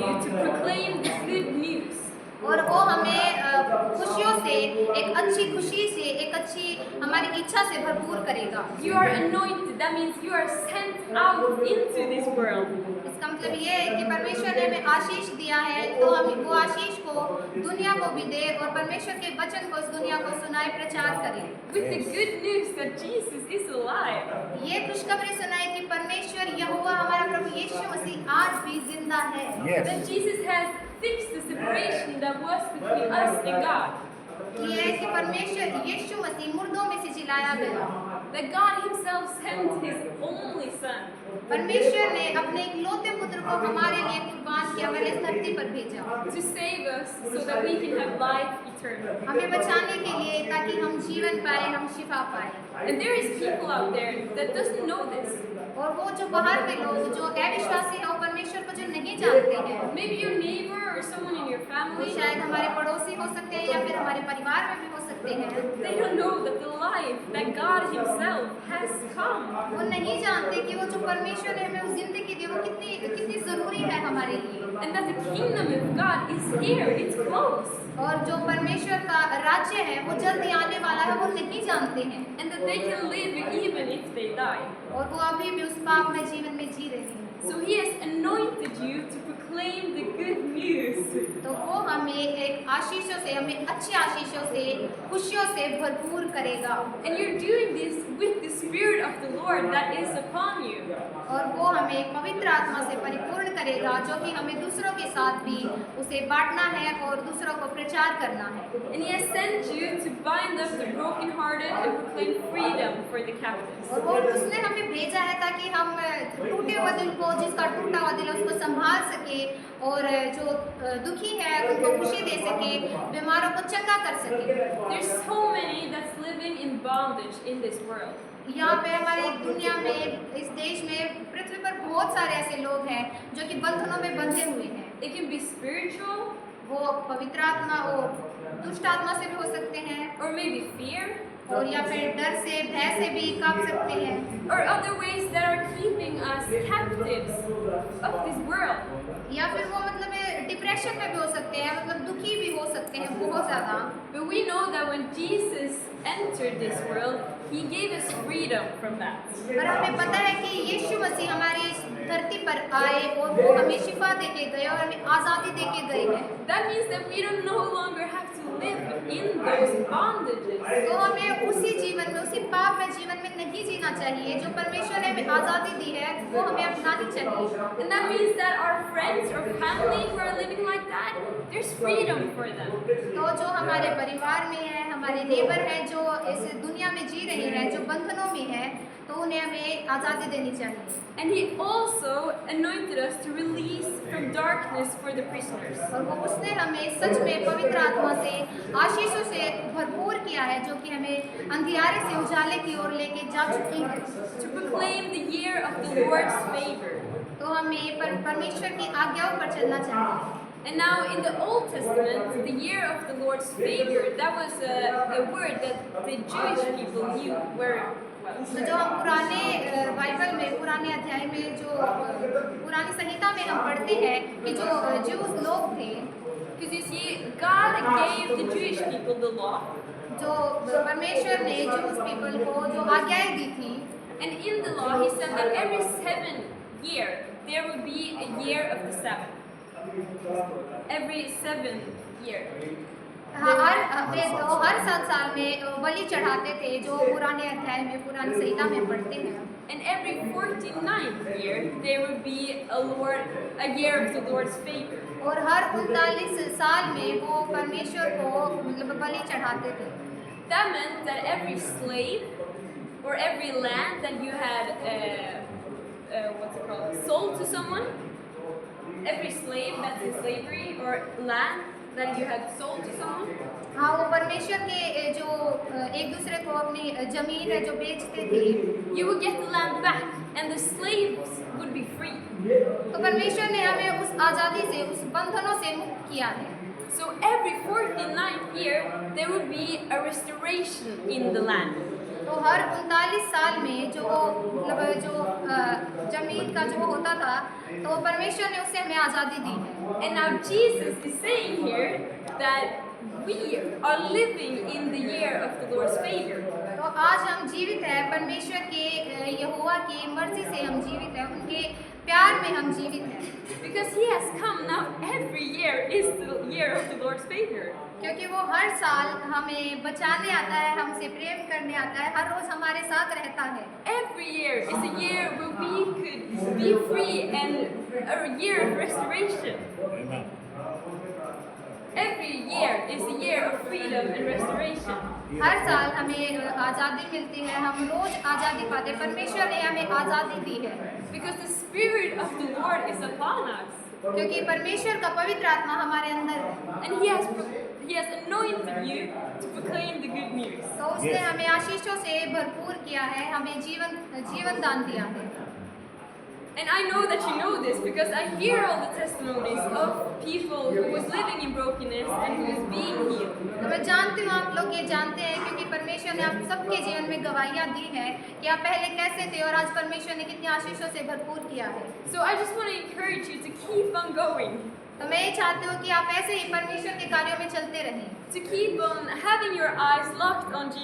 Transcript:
you to proclaim the good news. और वो हमें खुशियों से, एक अच्छी खुशी से, एक अच्छी हमारी इच्छा से भरपूर करेगा। You are anointed. That means you are sent out into this world. इसका मतलब ये है कि परमेश्वर ने हमें आशीष दिया है, तो हम वो आशीष को दुनिया को भी दे और परमेश्वर के वचन को इस दुनिया को सुनाए, प्रचार करें। With the good news that Jesus is alive. ये खुशखबरी सुनाए कि परमेश्वर यहोवा हमारा प्रभु यीशु मसीह आज भी जिंदा है। That Jesus has fixed the separation that was between us and God. ये है कि परमेश्वर यीशु मसीह मुर्दों में से जिलाया गया। That God Himself sent His only Son. परमेश्वर ने अपने इकलौते पुत्र को हमारे लिए कुर्बान किया, हमारे इस धरती पर भेजा To save us so that we can have life eternal. हमें बचाने के लिए, ताकि हम जीवन पाए, हम शिफा पाए। And there is people out there that doesn't know this. और वो जो बाहर के लोग जो अविश्वासी हैं, वो परमेश्वर को जो नहीं जानते हैं, Maybe your neighbor or someone in your वो family, शायद हमारे पड़ोसी हो सकते हैं या फिर हमारे परिवार में भी हो सकते हैं। they don't know that the life that God Himself has come. वो नहीं जानते कि वो जो परमेश्वर ने हमें उस जिंदगी दी वो कितनी कितनी जरूरी है हमारे लिए, And that the kingdom of God is here, it's close. और जो परमेश्वर का राज्य है वो जल्दी आने वाला है, वो नहीं जानते हैं। And that they can live even if they die. और वो अभी भी उस पाप में जीवन में जी रहे हैं। So He has anointed you to proclaim the good news. तो वो हमें एक आशीषों से, हमें अच्छी आशीषों से, खुशियों से भरपूर करेगा। And you're doing this with the Spirit of the Lord that is upon you. और वो हमें पवित्र आत्मा से परिपूर्ण करेगा, जो कि हमें दूसरों के साथ भी उसे बांटना है और दूसरों को प्रचार करना है। And He has sent you to bind up the brokenhearted and proclaim freedom for the captives. और वो उसने हमें भेजा है ताकि हम टूटे हुए दिल को, जिसका टूटा हुआ दिल है, उसको संभाल सके, और जो दुखी है उनको खुशी दे सके, बीमारों को चंगा कर सके। There's so many that's living in bondage in this world. यहाँ पे हमारी दुनिया में, इस देश में, पृथ्वी पर बहुत सारे ऐसे लोग हैं जो कि बंधनों में बंधे हुए हैं। It can be spiritual, वो पवित्र आत्मा, वो दुष्ट आत्मा से भी हो सकते हैं, or maybe fear, और या फिर डर से, भय से भी कांप सकते हैं, or other ways that are keeping us captives of this world. या फिर वो मतलब डिप्रेशन में भी हो सकते हैं, मतलब दुखी भी हो सकते हैं बहुत ज़्यादा। But we know that when Jesus entered this world, He gave us freedom from that. पर हमें पता है कि यीशु मसीह हमारी इस धरती पर आए और वो हमें शिफा दे के गए और हमें आज़ादी दे के गए हैं। That means that we don't no longer have to live in those bondages. तो हमें उसी जीवन में, उसी पाप में जीवन में नहीं जीना चाहिए। जो परमेश्वर ने हमें आज़ादी दी है वो हमें अपनानी चाहिए। And that means that our friends or family who are living like that, there's freedom for them. तो जो हमारे परिवार में है, हमारे नेबर हैं जो इस दुनिया में जी रहे हैं, जो बंधनों में है, तो उन्हें हमें आज़ादी देनी चाहिए। And He also anointed us to release from darkness for the prisoners. और वो उसने हमें सच में पवित्र आत्मा से, आशीषों से भरपूर किया है, जो कि हमें अंधियारे से उजाले की ओर लेके जा चुकी है। To proclaim the year of the Lord's favor. तो हमें परमेश्वर की आज्ञाओं पर चलना चाहिए। And now in the Old Testament, the year of the Lord's favor, that was a word that the Jewish people knew very well. तो जो हम पुराने बाइबल में, पुराने अध्याय में, जो पुरानी संहिता में हम पढ़ते हैं कि जो ज्यूस लोग थे, Because you see, God gave the Jewish people the law. जो परमेश्वर ने ज्यूस पीपल को जो आज्ञाएं दी थी, And in the law, He said that every 7th year, there would be a year of the Sabbath. Every 7th year. हर साल में बलि चढ़ाते थे, जो पुराने अध्याय में, पुरानी संहिता में पढ़ते हैं। And every 49th year, there would be a year of the Lord's favor. और हर 39 साल में वो परमेश्वर को मतलब बलि चढ़ाते थे। That meant that every slave or every land that you had, sold to someone, every slave that's in slavery or land that you had sold to someone, हाँ, वो परमेश्वर के जो एक दूसरे को अपनी जमीन है जो बेचते थे, you would get the land back and the slaves would be free. तो परमेश्वर ने हमें उस आज़ादी से, उस बंधनों से मुक्त किया है। So every 49th year, there would be a restoration in the land. तो हर 39 साल में जो मतलब जमीन का जो होता था, तो परमेश्वर ने उससे हमें आज़ादी दी है। And now Jesus is saying here that we are living in the year of the Lord's favor. तो आज हम जीवित हैं, परमेश्वर के यहोवा की मर्जी से हम जीवित हैं, उनके प्यार में हम जीवित हैं। Because he has come now, every year is the year of the Lord's favor. क्योंकि वो हर साल हमें बचाने आता है, हमसे प्रेम करने आता है, हर रोज हमारे साथ रहता है। Every year is a year where we could be free and a year of restoration. Amen. Every year is a year of freedom and restoration. हर साल हमें आज़ादी मिलती है, हम रोज आज़ादी पाते हैं, परमेश्वर ने हमें आज़ादी दी है। Because the Spirit of the Lord is upon us. क्योंकि परमेश्वर का पवित्र आत्मा हमारे अंदर है, And He has anointed you to proclaim the good news. तो उसने हमें आशीषों से भरपूर किया है, हमें जीवन दान दिया है। And I know that you know this because I hear all the testimonies of people who was living in brokenness and who is being healed. तो मैं जानती हूँ आप लोग ये जानते हैं, क्योंकि परमेश्वर ने आप सबके जीवन में गवाहियाँ दी हैं कि आप पहले कैसे थे और आज परमेश्वर ने कितनी आशीषों से भरपूर किया है। So I just want to encourage you to keep on going, तो मैं ये चाहती हूँ कि आप ऐसे ही परमेश्वर के कार्यों में चलते रहें, to keep on having your eyes locked on Jesus.